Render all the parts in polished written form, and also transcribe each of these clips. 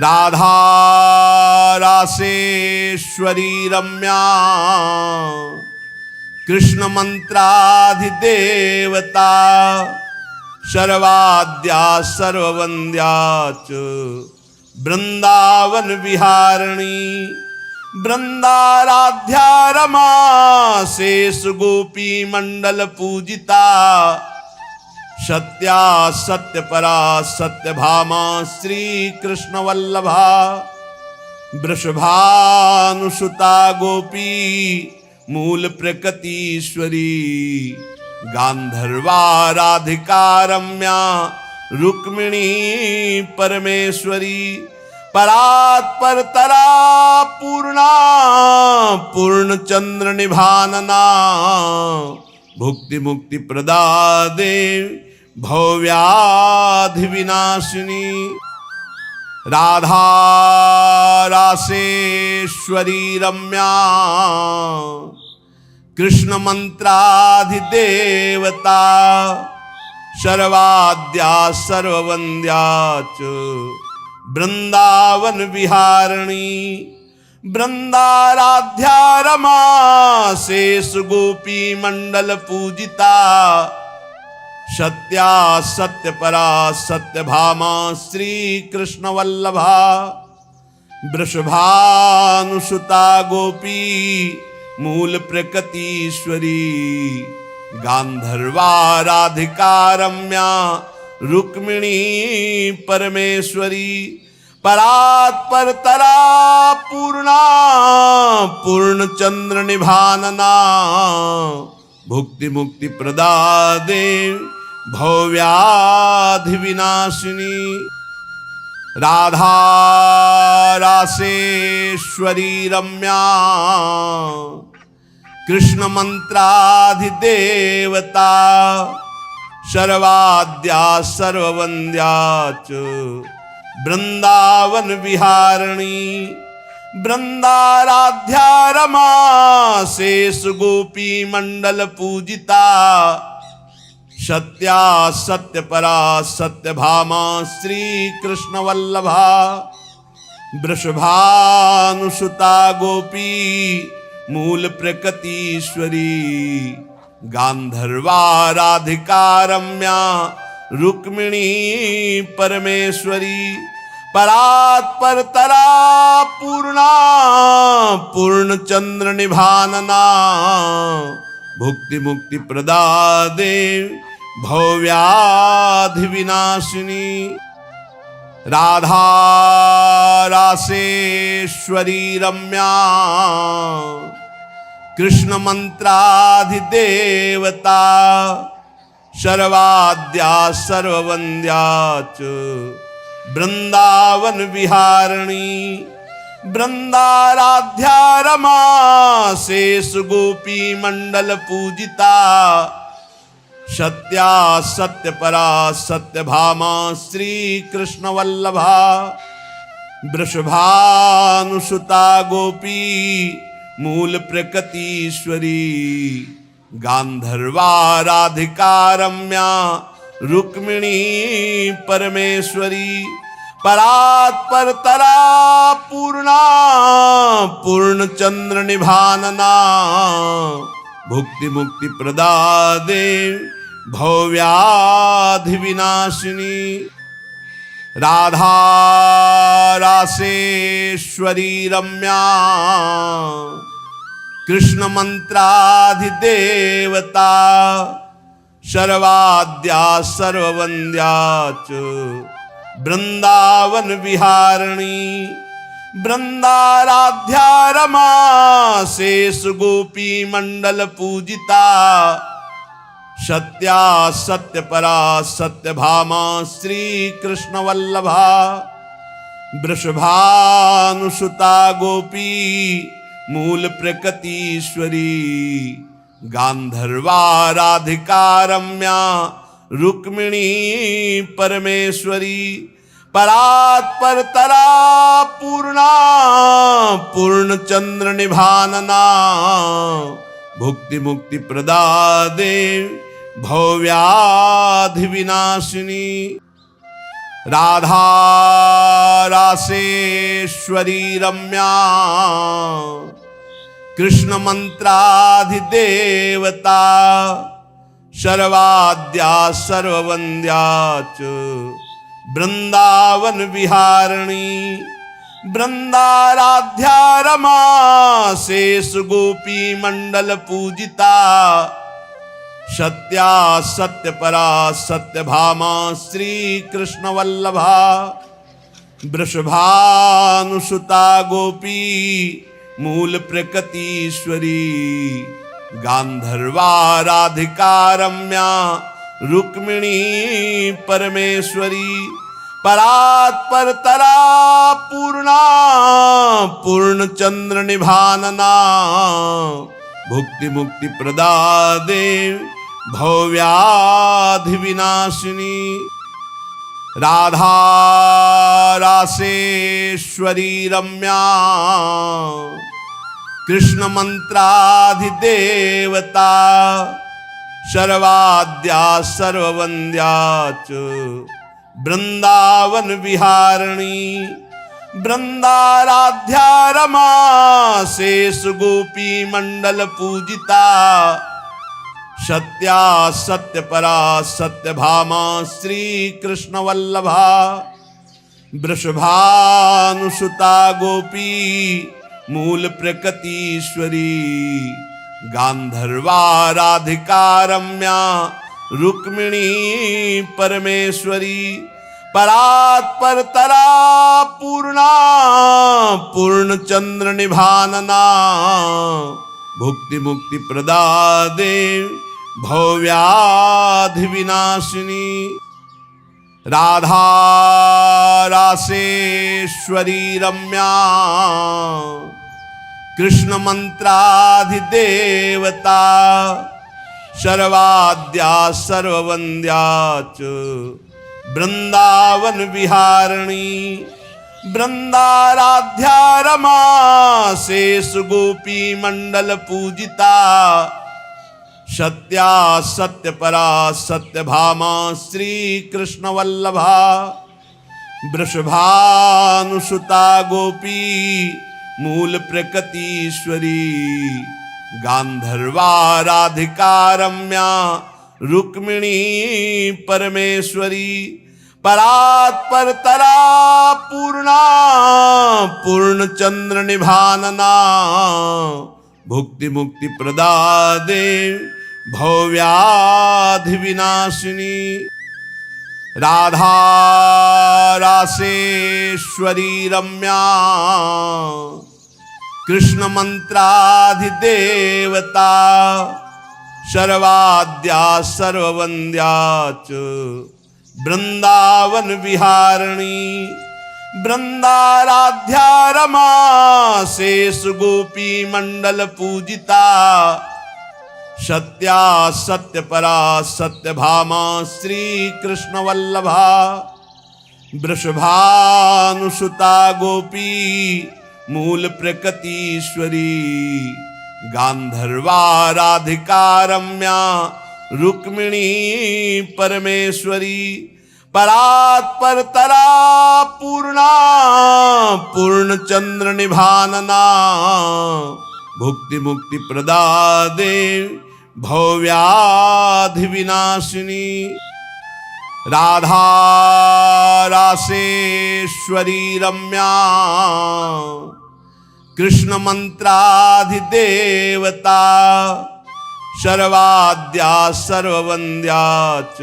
राधा रासेश्वरी रम्या कृष्ण मंत्राधिदेवता शर्वाद्या सर्ववन्द्या च वृंदावन विहारिणी वृंदाराध्या रमा शेष गोपी मंडल पूजिता सत्या सत्यपरा सत्यभामा श्री कृष्ण वल्लभा वृषभानुसुता गोपी मूल प्रकृतीश्वरी गांधर्वा राधिका रम्या रुक्मिणी परमेश्वरी परात्परतरा पूर्णा पूर्णचंद्र निभानना भुक्ति मुक्ति प्रदा देवी भव्याधि विनाशिनी राधा रासेश्वरी रम्या कृष्ण मंत्राधिदेवता शर्वाद्या सर्ववन्द्या च वृंदावन विहारिणी वृंदाराध्या रमा शेष गोपी मंडल पूजिता सत्या सत्यपरा सत्यभामा श्री कृष्ण वल्लभा वृषभानुसुता गोपी मूल प्रकृतीश्वरी गांधर्वा राधिका रम्या रुक्मिणी परमेश्वरी परात्परतरा पूर्णा पूर्णचंद्र निभानना भुक्ति मुक्ति प्रदा देवी भव्याधि विनाशिनी राधा रासेश्वरी रम्या कृष्ण मंत्राधिदेवता शर्वाद्या सर्ववन्द्या च वृंदावन विहारिणी वृंदाराध्या रमा शेष गोपी मंडल पूजिता सत्या सत्यपरा सत्यभामा श्री कृष्ण वल्लभा वृषभानुसुता गोपी मूल प्रकृतीश्वरी गांधर्वा राधिका रम्या रुक्मिणी परमेश्वरी परात्परतरा पूर्णा पूर्णचंद्र निभानना भुक्ति मुक्ति प्रदा देवी भव्याधि विनाशिनी राधा रासेश्वरी रम्या कृष्ण मंत्राधिदेवता शर्वाद्या सर्ववन्द्या च वृंदावन विहारिणी वृंदाराध्या रमा शेष गोपी मंडल पूजिता सत्या सत्यपरा सत्यभामा श्री कृष्ण वल्लभा वृषभानुसुता गोपी मूल प्रकृतीश्वरी गांधर्वा राधिका रम्या रुक्मिणी परमेश्वरी परात्परतरा पूर्णा पूर्णचंद्र निभानना भुक्ति मुक्ति प्रदा देवी भव्याधि विनाशिनी राधा रासेश्वरी रम्या कृष्ण मंत्राधिदेवता शर्वाद्या सर्ववन्द्या च वृंदावन विहारिणी वृंदाराध्या रमा शेष गोपी मंडल पूजिता सत्या सत्यपरा सत्यभामा श्री कृष्ण वल्लभा वृषभानुसुता गोपी मूल प्रकृतीश्वरी गांधर्वा राधिका रम्या रुक्मिणी परमेश्वरी परात्परतरा पूर्णा पूर्णचंद्र निभानना भुक्ति मुक्ति प्रदा देवी भव्याधि विनाशिनी राधा रासेश्वरी रम्या कृष्ण मंत्राधिदेवता सर्वाद्या सर्ववन्द्या च वृंदावन विहारिणी वृंदाराध्या रमा शेष गोपी मंडल पूजिता सत्या सत्यपरा सत्यभामा श्री कृष्ण वल्लभा वृषभानुसुता गोपी मूल प्रकृतीश्वरी गांधर्वा राधिका रम्या रुक्मिणी परमेश्वरी परात्परतरा पूर्णा पूर्णचंद्र निभानना भुक्ति मुक्ति प्रदा देव भव्याधि विनाशिनी राधा रासेश्वरी रम्या कृष्ण मंत्राधिदेवता सर्वाद्या सर्ववन्द्या च वृंदावन विहारिणी वृंदाराध्या रमा शेष गोपी मंडल पूजिता सत्या सत्यपरा सत्यभामा श्री कृष्ण वल्लभा वृषभानुसुता गोपी मूल प्रकृतीश्वरी गांधर्वा राधिका रम्या रुक्मिणी परमेश्वरी परात्परतरा पूर्णा पूर्णचंद्र निभानना भुक्ति मुक्ति प्रदा देव भव्याधि विनाशिनी राधा रासेश्वरी रम्या कृष्ण मंत्राधिदेवता सर्वाद्या सर्ववन्द्या च वृंदावन विहारिणी वृंदाराध्या रमा शेष गोपी मंडल पूजिता सत्या सत्यपरा सत्यभामा श्री कृष्ण वल्लभा वृषभानुसुता गोपी मूल प्रकृतीश्वरी गांधर्वा राधिका रम्या रुक्मिणी परमेश्वरी परात्परतरा पूर्णा पूर्णचंद्र निभानना भुक्ति मुक्ति प्रदा देव भव्याधि विनाशिनी राधा रासेश्वरी रम्या कृष्ण मंत्राधिदेवता सर्वाद्या सर्ववन्द्या च वृंदावन विहारिणी वृंदाराध्या रमा शेष गोपी मंडल पूजिता सत्या सत्यपरा सत्यभामा श्री कृष्ण वल्लभा वृषभानुसुता गोपी मूल प्रकृतीश्वरी गांधर्वा राधिका रम्या रुक्मिणी परमेश्वरी परात्परतरा पूर्णा पूर्णचंद्र निभानना भुक्ति मुक्ति प्रदा देव भव्याधि विनाशिनी राधा रासेश्वरी रम्या कृष्ण मंत्राधिदेवता सर्वाद्या सर्ववन्द्या च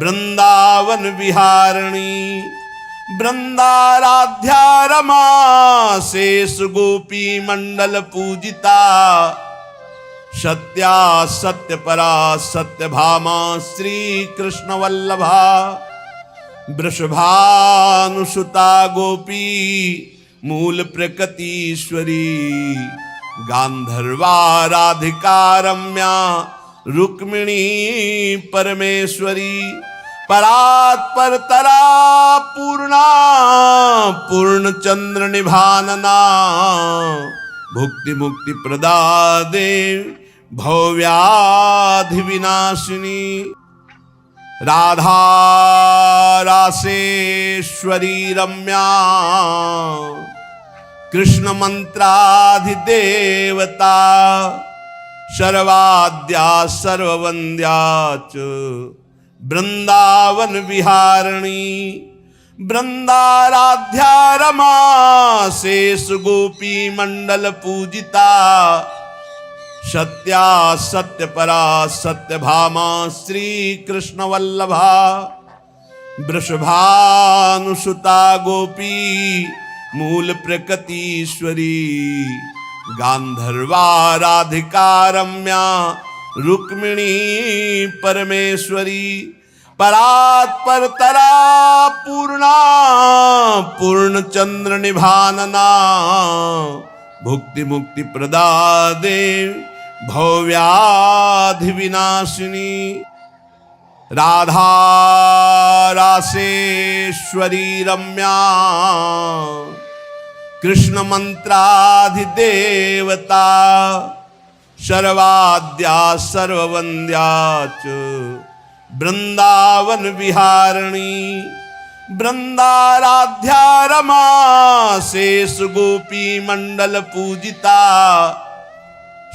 वृंदावन विहारिणी वृंदाराध्या रमा शेष गोपी मंडल पूजिता सत्या सत्यपरा सत्यभामा श्री कृष्ण वल्लभा वृषभानुसुता गोपी मूल प्रकृतीश्वरी गांधर्वा राधिका रम्या रुक्मिणी परमेश्वरी परात्परतरा पूर्णा पूर्णचंद्र निभानना भुक्ति मुक्ति प्रदा देव भव्याधि विनाशिनी राधा रासेश्वरी रम्या कृष्ण मंत्राधिदेवता सर्वाद्या सर्ववन्द्या च वृंदावन विहारिणी वृंदाराध्या रमा शेष गोपी मंडल पूजिता सत्या सत्य परा सत्य भामा श्री कृष्ण वल्लभा वृषभानुसुता गोपी मूल प्रकृतीश्वरी गांधर्वा राधिका रम्या रुक्मिणी परमेश्वरी परात्परतरा पूर्णा पूर्णचंद्र निभानना भुक्ति मुक्ति प्रदा देवी भव्याधि विनाशिनी राधा रासेश्वरी रम्या कृष्ण मंत्राधिदेवता सर्वाद्या सर्ववन्द्या च वृंदावन विहारिणी वृंदाराध्या रमा शेष गोपी मंडल पूजिता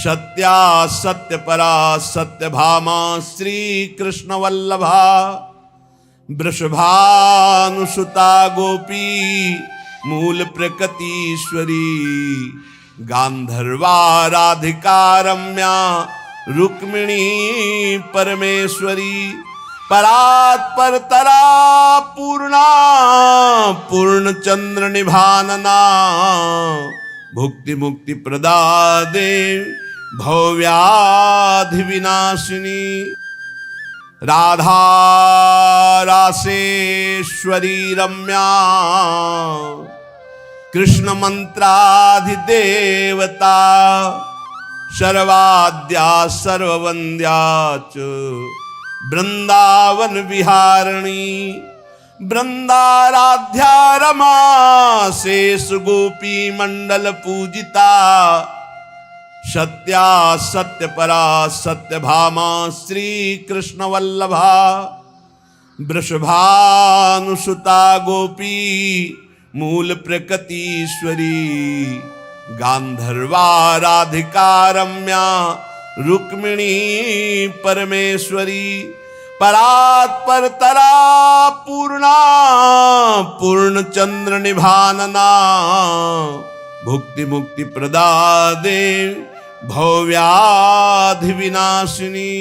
सत्या सत्य परा सत्य भामा श्री कृष्ण वल्लभा वृषभानुसुता गोपी मूल प्रकृतीश्वरी गांधर्वा राधिका रम्या रुक्मिणी परमेश्वरी परात्परतरा पूर्णा पूर्णचंद्र निभानना भुक्ति मुक्ति प्रदा देवी भव्याधि विनाशिनी राधा रासेश्वरी रम्या कृष्ण मंत्राधिदेवता सर्वाद्या सर्ववन्द्या च वृंदावन विहारिणी वृंदाराध्या रमा शेष गोपी मंडल पूजिता सत्या सत्य परा सत्य भामा श्री कृष्ण वल्लभा वृषभानुसुता गोपी मूल प्रकृतीश्वरी गांधर्वा राधिका रम्या रुक्मिणी परमेश्वरी परात्परतरा पूर्णा पूर्णचंद्र निभानना भुक्ति मुक्ति प्रदा देवी भव्याधि विनाशिनी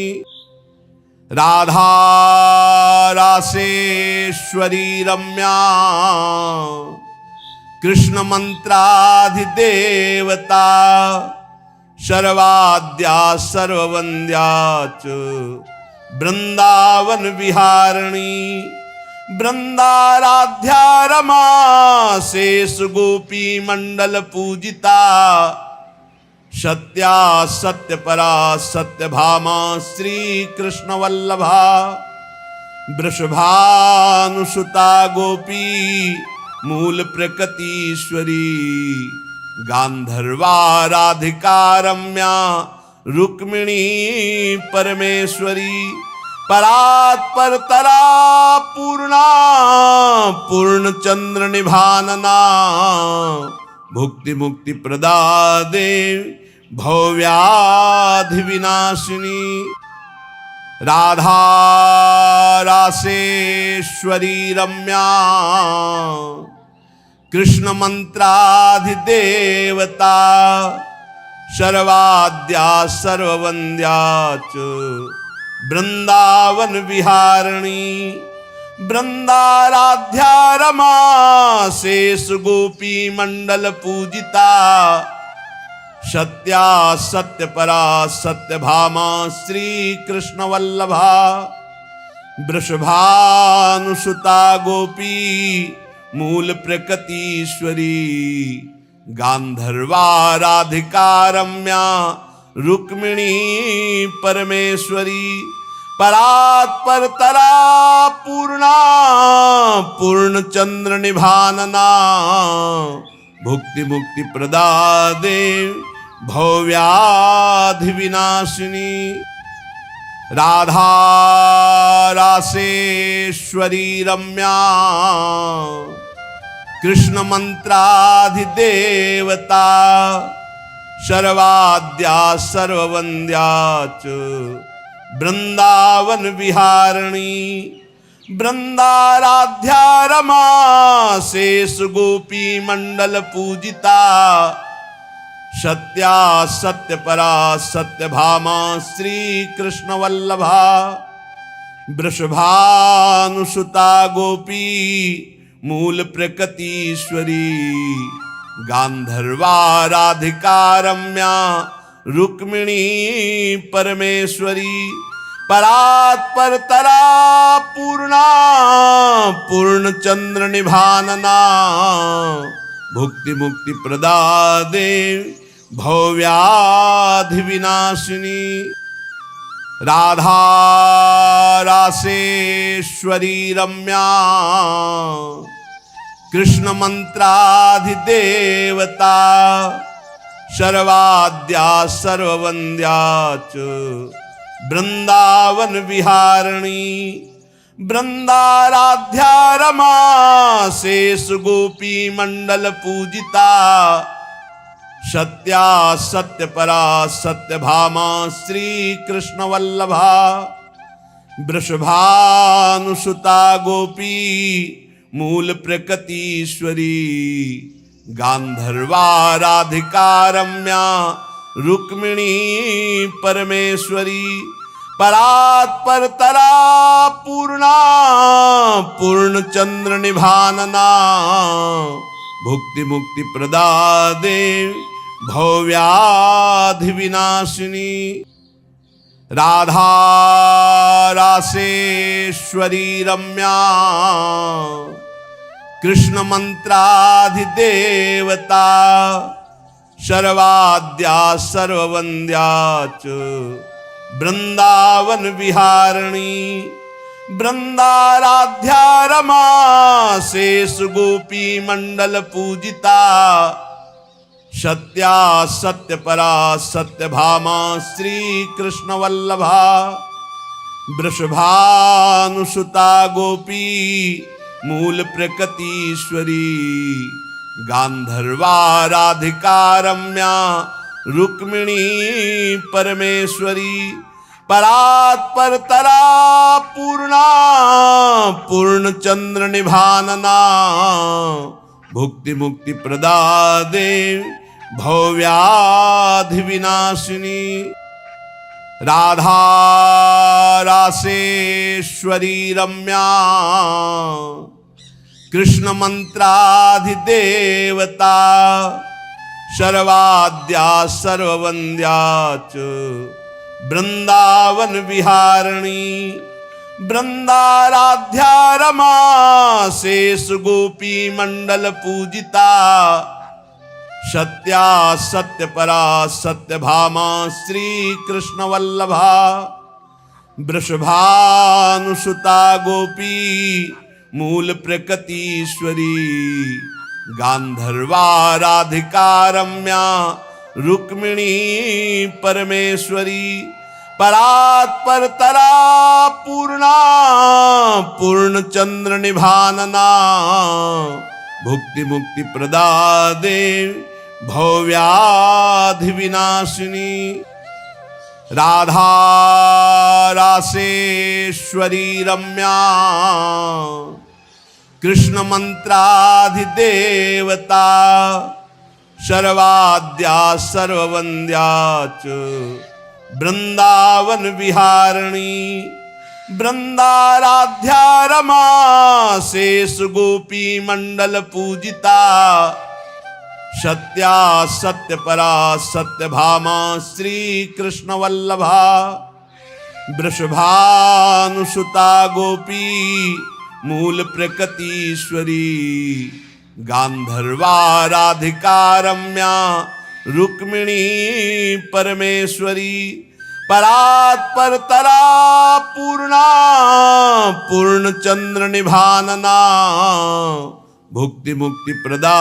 राधा रासेश्वरी रम्या कृष्ण मंत्राधिदेवता सर्वाद्या सर्ववन्द्या च वृंदावन विहारिणी वृंदाराध्या रमा शेष गोपी मंडल पूजिता सत्या सत्य परा सत्य भामा श्री कृष्ण वल्लभा वृषभानुसुता गोपी मूल प्रकृतीश्वरी गांधर्वा राधिका रम्या रुक्मिणी परमेश्वरी परात्परतरा पूर्णा पूर्णचंद्र निभानना भुक्ति मुक्ति प्रदा देवी भव्याधि विनाशिनी राधा रासेश्वरी रम्या कृष्ण मंत्राधिदेवता सर्वाद्या सर्ववन्द्या च वृंदावन विहारिणी वृंदाराध्या रमा शेष गोपी मंडल पूजिता सत्या सत्य परा सत्य भामा श्री कृष्ण वल्लभा वृषभानुसुता गोपी मूल प्रकृतीश्वरी गांधर्वा राधिका रम्या रुक्मिणी परमेश्वरी परात्परतरा पूर्णा पूर्णचंद्र निभानना भुक्ति मुक्ति प्रदा देवी भव्याधि विनाशिनी राधा रासेश्वरी रम्या कृष्ण मंत्राधिदेवता सर्वाद्या सर्ववन्द्या च वृंदावन विहारिणी वृंदाराध्या रमा शेष गोपी मंडल पूजिता सत्या सत्य परा सत्य भामा श्री कृष्ण वल्लभा वृषभानुसुता गोपी मूल प्रकृतीश्वरी गांधर्वा राधिका रम्या रुक्मिणी परमेश्वरी परात्परतरा पूर्णा पूर्णचंद्र निभानना भुक्ति मुक्ति प्रदा देवी भव्याधि विनाशिनी राधा रासेश्वरी रम्या कृष्ण मंत्राधिदेवता सर्वाद्या सर्ववन्द्या च वृंदावन विहारिणी वृंदाराध्या रमा शेष गोपी मंडल पूजिता सत्या सत्य परा सत्य भामा श्री कृष्ण वल्लभा वृषभानुसुता गोपी मूल प्रकृतीश्वरी गांधर्वा राधिका रम्या रुक्मिणी परमेश्वरी परात्परतरा पूर्णा पूर्णचंद्र निभानना भुक्ति मुक्ति प्रदा देवी भव्याधि विनाशिनी राधा रासेश्वरी रम्या कृष्ण मंत्राधिदेवता सर्वाद्या सर्ववन्द्या च वृंदावन विहारिणी वृंदाराध्या रमा शेष गोपी मंडल पूजिता सत्या सत्य परा सत्य भामा श्री कृष्ण वल्लभा वृषभानुसुता गोपी मूल प्रकृतीश्वरी गांधर्वा राधिका रम्या रुक्मिणी परमेश्वरी परात्परतरा पूर्णा पूर्णचंद्र निभानना भुक्ति मुक्ति प्रदा देवी भव्याधि विनाशिनी राधा रासेश्वरी रम्या कृष्ण मंत्राधिदेवता सर्वाद्या सर्ववन्द्या च वृंदावन विहारिणी वृंदाराध्या रमा शेष गोपी मंडल पूजिता सत्या सत्य परा सत्य भामा श्री कृष्ण वल्लभा वृषभानुसुता गोपी मूल प्रकृतीश्वरी गांधर्वा राधिका रम्या रुक्मिणी परमेश्वरी परात्परतरा पूर्णा पूर्णचंद्र निभानना भुक्ति मुक्ति प्रदा देवी भव्याधि विनाशिनी राधा रासेश्वरी रम्या कृष्ण मंत्राधिदेवता सर्वाद्या सर्ववन्द्या च वृंदावन विहारिणी वृंदाराध्या रमा शेष गोपी मंडल पूजिता सत्या सत्य परा सत्य भामा श्री कृष्ण वल्लभा वृषभानुसुता गोपी मूल प्रकृतीश्वरी गांधर्वा राधिका रम्या रुक्मिणी परमेश्वरी परात्परतरा पूर्णा पूर्णचंद्र निभानना भुक्ति मुक्ति प्रदा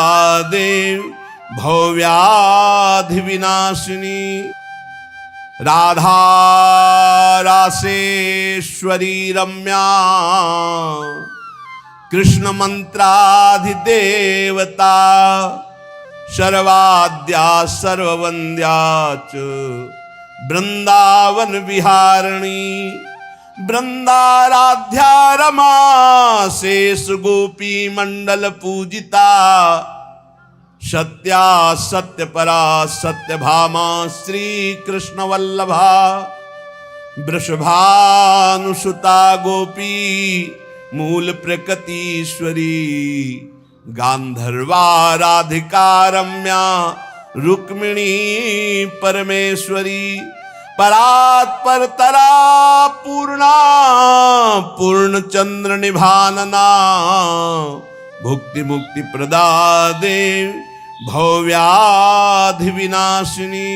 देवी भव्याधि विनाशिनी राधा रासेश्वरी रम्या कृष्ण मंत्राधिदेवता सर्वाद्या सर्ववन्द्या च वृंदावन विहारिणी वृंदाराध्या रमा शेष गोपी मंडल पूजिता सत्या सत्य परा सत्य भामा श्री कृष्ण वल्लभा वृषभानुसुता गोपी मूल प्रकृतीश्वरी गांधर्वा राधिका रम्या रुक्मिणी परमेश्वरी परात्परतरा पूर्णा पूर्णचंद्र निभानना भुक्ति मुक्ति प्रदा देवी भव्याधि विनाशिनी